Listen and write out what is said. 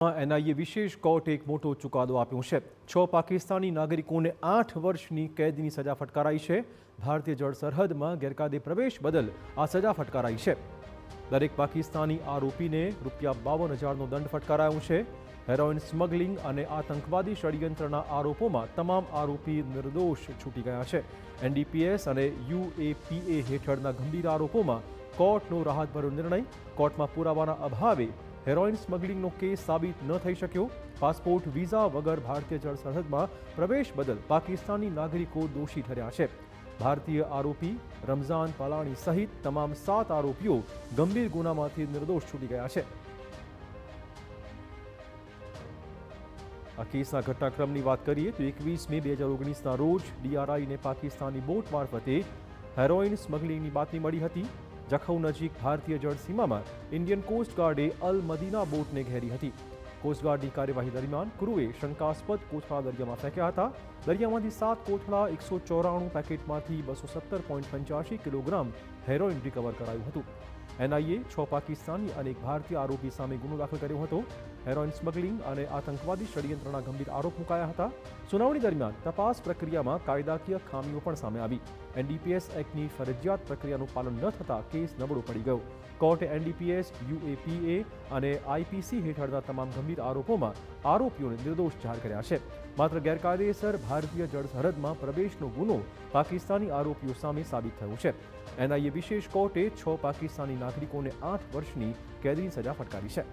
NIA વિશેષ કોર્ટે એક મોટો ચુકાદો આપ્યો છે। 6 પાકિસ્તાની નાગરિકોને 8 વર્ષની કેદની સજા ફટકારાઈ છે। ભારતીય જળ સરહદમાં ગેરકાયદે પ્રવેશ બદલ આ સજા ફટકારાઈ છે। દરેક પાકિસ્તાની આરોપીને ₹52,000નો દંડ ફટકારાયો છે। હેરોઇન સ્મગલિંગ અને આતંકવાદી ષડયંત્રના આરોપોમાં તમામ આરોપી નિર્દોષ છૂટી ગયા છે। એનડીપીએસ અને યુએપીએ હેઠળના ગંભીર આરોપોમાં કોર્ટનો રાહતભર્યો નિર્ણય। કોર્ટમાં પુરાવાના અભાવે હેરોઇન સ્મગલિંગનો કેસ સાબિત ન થઈ શક્યો। પાસપોર્ટ વિઝા વગર ભારતીય જળ સરહદમાં પ્રવેશ બદલ પાકિસ્તાની નાગરિકો દોષી ઠર્યા છે। ભારતીય આરોપી રમઝાન પાલાણી સહિત તમામ 7 આરોપીઓ ગંભીર ગુનામાંથી નિર્દોષ છૂટી ગયા છે। આ કેસના ઘટનાક્રમની વાત કરીએ તો 21 મે 2019ના રોજ ડીઆરઆઈને પાકિસ્તાની બોટ મારફતે હેરોઇન સ્મગલિંગની બાતમી મળી હતી। જખૌ નજીક ભારતીય જળ સીમામાં ઇન્ડિયન કોસ્ટગાર્ડે અલ મદીના બોટને ઘેરી હતી। કોસ્ટગાર્ડની કાર્યવાહી દરમિયાન ક્રૂએ શંકાસ્પદ કોથળા દરિયામાં ફેંક્યા હતા। દરિયામાંથી 7 કોથળા 194 પેકેટમાંથી 217.85 કિલોગ્રામ હેરોઇન રિકવર કરાયું હતું। એનઆઈએ 6 પાકિસ્તાની અને એક ભારતીય આરોપી સામે ગુનો દાખલ કર્યો હતો। હેરોઇન સ્મગલિંગ અને આતંકવાદી ષડયંત્રના ગંભીર આરોપ મુકાયા હતા। સુનાવણી દરમિયાન તપાસ પ્રક્રિયામાં કાયદાકીય ખામીઓ પણ સામે આવી। એનડીપીએસ એક્ટની ફરજિયાત પ્રક્રિયાનું પાલન ન થતાં કેસ નબળો પડી ગયો। કોર્ટે એનડીપીએસ, યુએપીએ અને આઈપીસી હેઠળના તમામ ગંભીર આરોપોમાં આરોપીઓને નિર્દોષ જાહેર કર્યા છે। માત્ર ગેરકાયદેસર ભારતીય જળ સરહદમાં પ્રવેશનો ગુનો પાકિસ્તાની આરોપીઓ સામે સાબિત થયો છે। એનઆઈએ વિશેષ કોર્ટે 6 પાકિસ્તાની નાગરિકોને 8 વર્ષની કેદની સજા ફટકારી છે।